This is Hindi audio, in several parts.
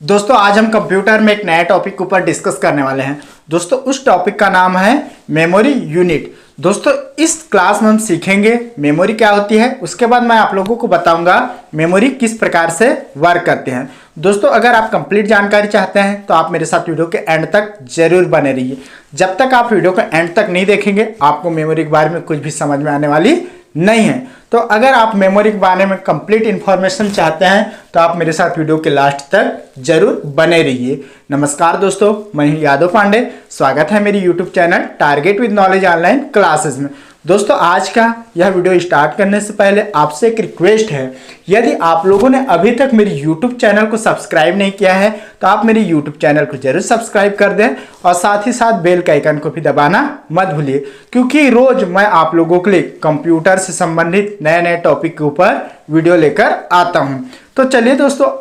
दोस्तों आज हम कंप्यूटर में एक नए टॉपिक के ऊपर डिस्कस करने वाले हैं। दोस्तों उस टॉपिक का नाम है मेमोरी यूनिट। दोस्तों इस क्लास में हम सीखेंगे मेमोरी क्या होती है, उसके बाद मैं आप लोगों को बताऊंगा मेमोरी किस प्रकार से वर्क करते हैं। दोस्तों अगर आप कंप्लीट जानकारी चाहते हैं तो आप मेरे साथ वीडियो के एंड तक जरूर बने रहिए। जब तक आप वीडियो के एंड तक नहीं देखेंगे आपको मेमोरी के बारे में कुछ भी समझ में आने वाली नहीं है। तो अगर आप मेमोरी के बारे में कंप्लीट इंफॉर्मेशन चाहते हैं तो आप मेरे साथ वीडियो के लास्ट तक जरूर बने रहिए। नमस्कार दोस्तों, मैं हूं यादव पांडे। स्वागत है मेरी YouTube channel target with knowledge online classes में। दोस्तों आज का यह वीडियो स्टार्ट करने से पहले आपसे एक रिक्वेस्ट है, यदि आप लोगों ने अभी तक मेरी यूट्यूब चैनल को सब्सक्राइब नहीं किया है तो आप मेरी यूट्यूब चैनल को जरूर सब्सक्राइब कर दें और साथ ही साथ बेल का आइकन को भी दबाना मत भूलिए, क्योंकि रोज मैं आप लोगों के लिए कंप्यूटर से संबंधित नए नए टॉपिक के ऊपर वीडियो लेकर आता हूं। तो चलिए दोस्तों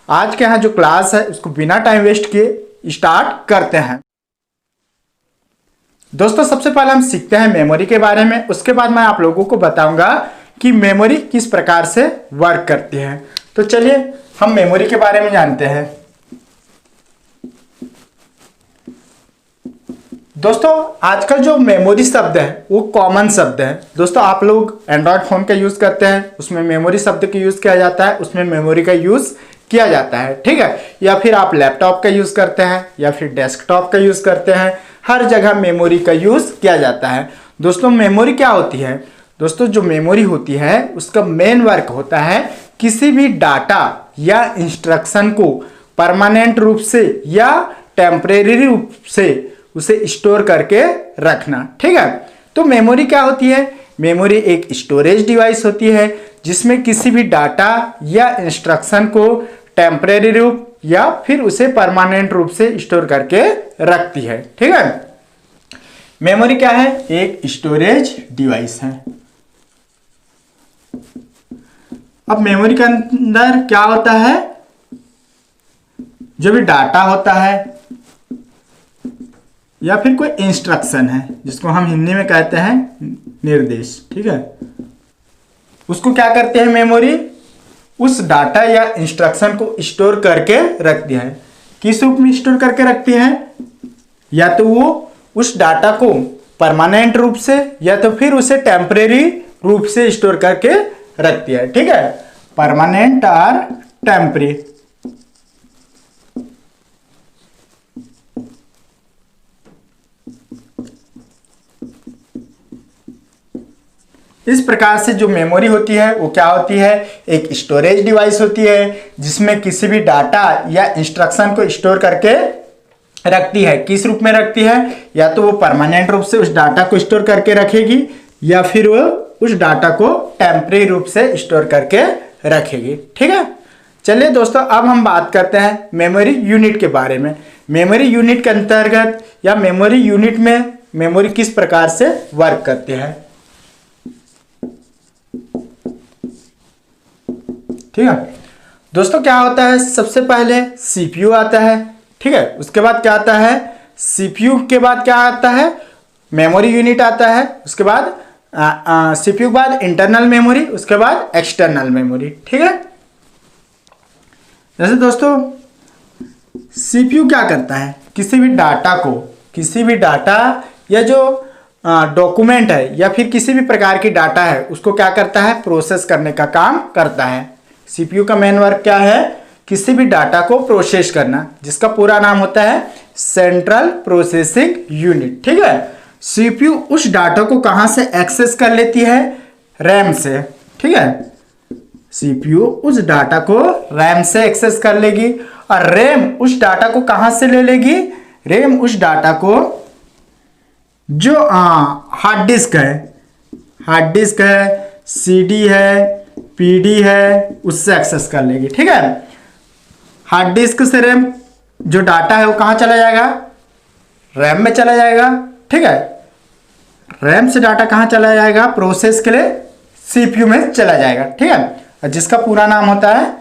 आज के यहाँ जो क्लास है उसको बिना टाइम वेस्ट किए स्टार्ट करते हैं। दोस्तों सबसे पहले हम सीखते हैं मेमोरी के बारे में, उसके बाद मैं आप लोगों को बताऊंगा कि मेमोरी किस प्रकार से वर्क करती है। तो चलिए हम मेमोरी के बारे में जानते हैं। दोस्तों आजकल जो मेमोरी शब्द है वो कॉमन शब्द है। दोस्तों आप लोग एंड्रॉयड फोन का यूज करते हैं, उसमें मेमोरी शब्द का यूज किया जाता है, उसमें मेमोरी का यूज किया जाता है, ठीक है। या फिर आप लैपटॉप का यूज करते हैं या फिर डेस्कटॉप का यूज करते हैं, हर जगह मेमोरी का यूज किया जाता है। दोस्तों मेमोरी क्या होती है? दोस्तों जो मेमोरी होती है उसका मेन वर्क होता है किसी भी डाटा या इंस्ट्रक्शन को परमानेंट रूप से या टेम्परेरी रूप से उसे स्टोर करके रखना, ठीक है। तो मेमोरी क्या होती है? मेमोरी एक स्टोरेज डिवाइस होती है जिसमें किसी भी डाटा या इंस्ट्रक्शन को टेम्परेरी रूप या फिर उसे परमानेंट रूप से स्टोर करके रखती है, ठीक है। मेमोरी क्या है? एक स्टोरेज डिवाइस है। अब मेमोरी के अंदर क्या होता है? जो भी डाटा होता है या फिर कोई इंस्ट्रक्शन है जिसको हम हिंदी में कहते हैं निर्देश, ठीक है, उसको क्या करते हैं मेमोरी? उस डाटा या इंस्ट्रक्शन को स्टोर करके रखती है। किस रूप में स्टोर करके रखती है? या तो वो उस डाटा को परमानेंट रूप से या तो फिर उसे टेम्परेरी रूप से स्टोर करके रखती है, ठीक है। परमानेंट और टेम्परेरी। इस प्रकार से जो मेमोरी होती है वो क्या होती है? एक स्टोरेज डिवाइस होती है जिसमें किसी भी डाटा या इंस्ट्रक्शन को स्टोर करके रखती है। किस रूप में रखती है? या तो वो परमानेंट रूप से उस डाटा को स्टोर करके रखेगी या फिर वो उस डाटा को टेम्परेरी रूप से स्टोर करके रखेगी, ठीक है। चलिए दोस्तों अब हम बात करते हैं मेमोरी यूनिट के बारे में। मेमोरी यूनिट के अंतर्गत या मेमोरी यूनिट में मेमोरी किस प्रकार से वर्क करती है, ठीक है। दोस्तों क्या होता है? सबसे पहले सीपीयू आता है, ठीक है। उसके बाद क्या आता है? सीपीयू के बाद क्या आता है? मेमोरी यूनिट आता है। उसके बाद सीपीयू के बाद इंटरनल मेमोरी, उसके बाद एक्सटर्नल मेमोरी, ठीक है। जैसे दोस्तों सीपीयू क्या करता है? किसी भी डाटा या जो डॉक्यूमेंट है या फिर किसी भी प्रकार की डाटा है उसको क्या करता है? प्रोसेस करने का काम करता है। सीपीयू का मेन वर्क क्या है? किसी भी डाटा को प्रोसेस करना, जिसका पूरा नाम होता है सेंट्रल प्रोसेसिंग यूनिट, ठीक है। सीपीयू उस डाटा को कहां से एक्सेस कर लेती है? रैम से, ठीक है। सीपीयू उस डाटा को रैम से एक्सेस कर लेगी और रैम उस डाटा को कहां से ले लेगी? रैम उस डाटा को जो हार्ड डिस्क है, सीडी है, पीडी है, उससे एक्सेस कर लेगी, ठीक है। हार्ड डिस्क से रैम जो डाटा है वो कहां चला जाएगा? रैम में चला जाएगा, ठीक है। रैम से डाटा कहां चला जाएगा? प्रोसेस के लिए सीपीयू में चला जाएगा, ठीक है, जिसका पूरा नाम होता है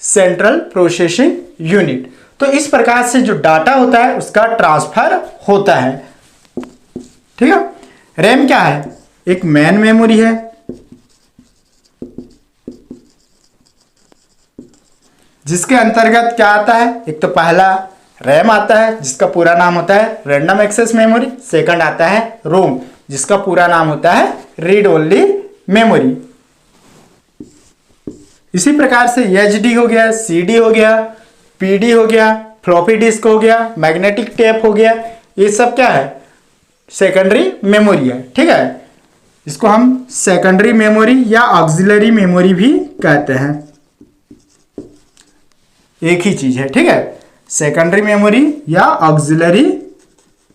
सेंट्रल प्रोसेसिंग यूनिट। तो इस प्रकार से जो डाटा होता है उसका ट्रांसफर होता है, ठीक है। रैम क्या है? एक मेन मेमोरी है। जिसके अंतर्गत क्या आता है, एक तो पहला रैम आता है जिसका पूरा नाम होता है रैंडम एक्सेस मेमोरी, सेकंड आता है रोम जिसका पूरा नाम होता है रीड ओनली मेमोरी। इसी प्रकार से एचडी हो गया, सीडी हो गया, पीडी हो गया, फ्लॉपी डिस्क हो गया, मैग्नेटिक टेप हो गया, ये सब क्या है, सेकेंडरी मेमोरी है। ठीक है, इसको हम सेकेंडरी मेमोरी या ऑक्सिलरी मेमोरी भी कहते हैं, एक ही चीज है। ठीक है, सेकेंडरी मेमोरी या ऑक्सिलरी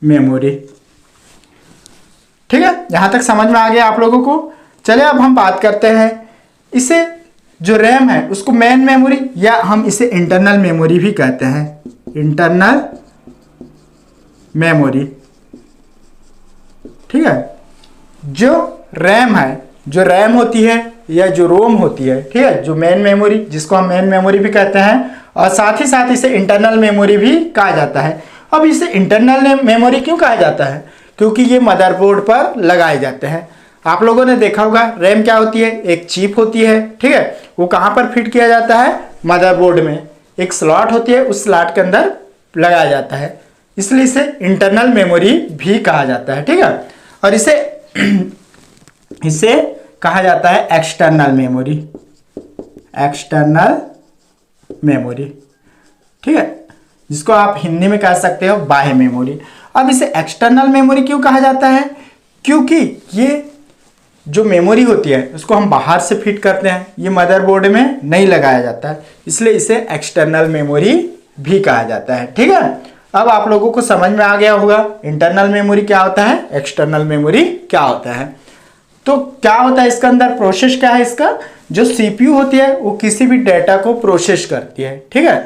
मेमोरी। ठीक है, यहां तक समझ में आ गया आप लोगों को। चलिए अब हम बात करते हैं, इसे जो रैम है उसको मेन मेमोरी या हम इसे इंटरनल मेमोरी भी कहते हैं, इंटरनल मेमोरी। ठीक है, जो रैम है, जो रैम होती है या जो रोम होती है, ठीक है, जो मेन मेमोरी जिसको हम मेन मेमोरी भी कहते हैं और साथ ही साथ इसे इंटरनल मेमोरी भी कहा जाता है। अब इसे इंटरनल मेमोरी क्यों कहा जाता है, क्योंकि ये मदरबोर्ड पर लगाए जाते हैं। आप लोगों ने देखा होगा रैम क्या होती है, एक चिप होती है। ठीक है, वो कहाँ पर फिट किया जाता है, मदरबोर्ड में एक स्लॉट होती है, उस स्लॉट के अंदर लगाया जाता है, इसलिए इसे इंटरनल मेमोरी भी कहा जाता है। ठीक है, और इसे कहा जाता है एक्सटर्नल मेमोरी, एक्सटर्नल मेमोरी। ठीक है, जिसको आप हिंदी में कह सकते हो बाह्य मेमोरी। अब इसे एक्सटर्नल मेमोरी क्यों कहा जाता है, क्योंकि ये जो मेमोरी होती है उसको हम बाहर से फिट करते हैं, ये मदरबोर्ड में नहीं लगाया जाता है, इसलिए इसे एक्सटर्नल मेमोरी भी कहा जाता है। ठीक है, अब आप लोगों को समझ में आ गया होगा इंटरनल मेमोरी क्या होता है, एक्सटर्नल मेमोरी क्या होता है। तो क्या होता है इसका अंदर, प्रोसेस क्या है इसका, जो सीपीयू होती है वो किसी भी डेटा को प्रोसेस करती है। ठीक है,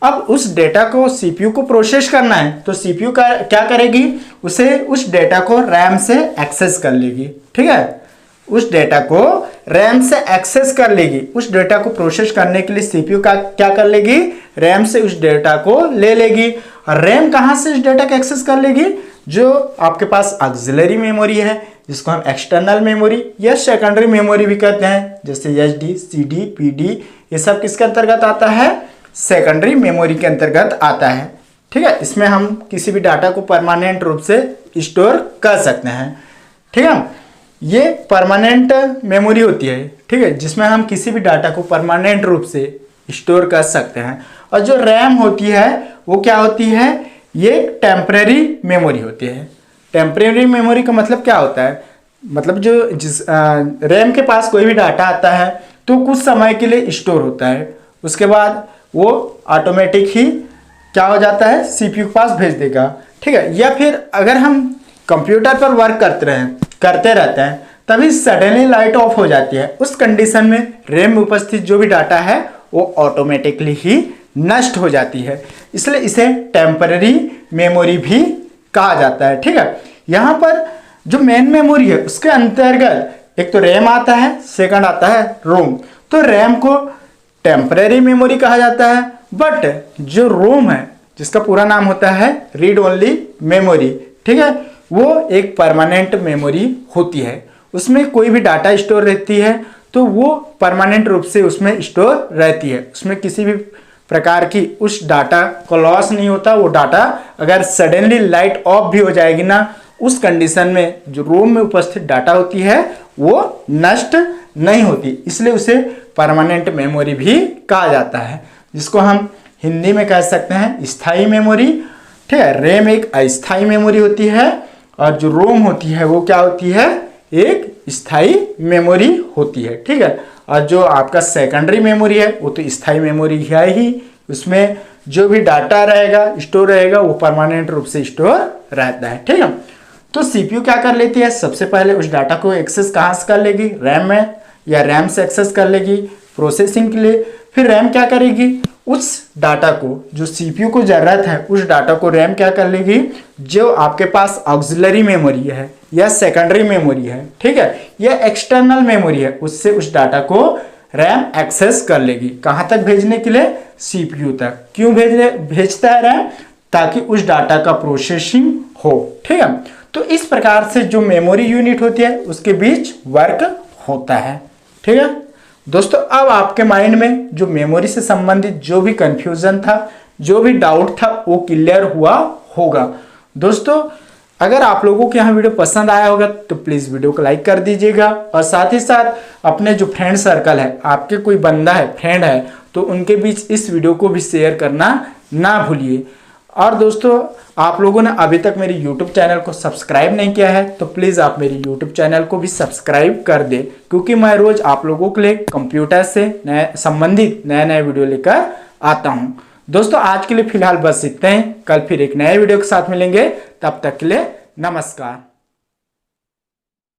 अब उस डेटा को सीपीयू को प्रोसेस करना है तो सीपीयू का क्या करेगी, उसे उस डेटा को रैम से एक्सेस कर लेगी। ठीक है, उस डेटा को रैम से एक्सेस कर लेगी, उस डेटा को प्रोसेस करने के लिए सीपीयू का क्या कर लेगी, रैम से उस डेटा को ले लेगी। और रैम कहाँ से इस डेटा को एक्सेस कर लेगी, जो आपके पास ऑक्सिलरी मेमोरी है जिसको हम एक्सटर्नल मेमोरी या सेकेंडरी मेमोरी भी कहते हैं, जैसे एचडी, सीडी, पीडी, ये सब किसके अंतर्गत आता है, सेकेंडरी मेमोरी के अंतर्गत आता है। ठीक है, इसमें हम किसी भी डाटा को परमानेंट रूप से स्टोर कर सकते हैं। ठीक है, ये परमानेंट मेमोरी होती है। ठीक है, जिसमें हम किसी भी डाटा को परमानेंट रूप से स्टोर कर सकते हैं। और जो रैम होती है वो क्या होती है, ये टेम्परेरी मेमोरी होती है। टेम्परेरी मेमोरी का मतलब क्या होता है, मतलब जो रैम के पास कोई भी डाटा आता है तो कुछ समय के लिए स्टोर होता है, उसके बाद वो ऑटोमेटिक ही क्या हो जाता है, सीपीयू के पास भेज देगा। ठीक है, या फिर अगर हम कंप्यूटर पर वर्क करते रहते हैं तभी सडनली लाइट ऑफ हो जाती है, उस कंडीशन में रैम में उपस्थित जो भी डाटा है वो ऑटोमेटिकली ही नष्ट हो जाती है, इसलिए इसे टेम्परेरी मेमोरी भी कहा जाता है। ठीक है, यहाँ पर जो मेन मेमोरी है उसके अंतर्गत एक तो रैम आता है, सेकंड आता है रोम। तो रैम को टेम्परेरी मेमोरी कहा जाता है, बट जो रोम है जिसका पूरा नाम होता है रीड ओनली मेमोरी, ठीक है, वो एक परमानेंट मेमोरी होती है, उसमें कोई भी डाटा स्टोर रहती है तो वो परमानेंट रूप से उसमें स्टोर रहती है, उसमें किसी भी प्रकार की उस डाटा को लॉस नहीं होता। वो डाटा अगर सडनली लाइट ऑफ भी हो जाएगी ना, उस कंडीशन में जो रोम में उपस्थित डाटा होती है वो नष्ट नहीं होती, इसलिए उसे परमानेंट मेमोरी भी कहा जाता है, जिसको हम हिंदी में कह सकते हैं स्थायी मेमोरी। ठीक है, रैम एक अस्थायी मेमोरी होती है और जो रोम होती है वो क्या होती है, एक स्थायी मेमोरी होती है। ठीक है, और जो आपका सेकेंडरी मेमोरी है वो तो स्थायी मेमोरी है ही, उसमें जो भी डाटा रहेगा स्टोर रहेगा वो परमानेंट रूप से स्टोर रहता है। ठीक है, तो सीपीयू क्या कर लेती है, सबसे पहले उस डाटा को एक्सेस कहाँ से कर लेगी, रैम में या रैम से एक्सेस कर लेगी प्रोसेसिंग के लिए। फिर रैम क्या करेगी, उस डाटा को जो सीपीयू को जरूरत है उस डाटा को रैम क्या कर लेगी, जो आपके पास ऑक्सिलरी मेमोरी है या सेकेंडरी मेमोरी है, ठीक है, या एक्सटर्नल मेमोरी है, उससे उस डाटा को रैम एक्सेस कर लेगी। कहाँ तक भेजने के लिए, सीपीयू तक। क्यों भेजता है रैम, ताकि उस डाटा का प्रोसेसिंग हो। ठीक है, तो इस प्रकार से जो मेमोरी यूनिट होती है उसके बीच वर्क होता है। ठीक है, दोस्तों अब आपके माइंड में जो मेमोरी से संबंधित जो भी कंफ्यूजन था, जो भी डाउट था, वो क्लियर हुआ होगा। दोस्तों अगर आप लोगों को यहाँ वीडियो पसंद आया होगा तो प्लीज़ वीडियो को लाइक कर दीजिएगा, और साथ ही साथ अपने जो फ्रेंड सर्कल है, आपके कोई बंदा है, फ्रेंड है, तो उनके बीच इस वीडियो को भी शेयर करना ना भूलिए। और दोस्तों आप लोगों ने अभी तक मेरी YouTube चैनल को सब्सक्राइब नहीं किया है तो प्लीज़ आप मेरी YouTube चैनल को भी सब्सक्राइब कर दें, क्योंकि मैं रोज़ आप लोगों के लिए कंप्यूटर से नए संबंधित नए वीडियो लेकर आता हूँ। दोस्तों आज के लिए फिलहाल बस इतना ही, कल फिर एक नए वीडियो के साथ मिलेंगे, तब तक के लिए नमस्कार।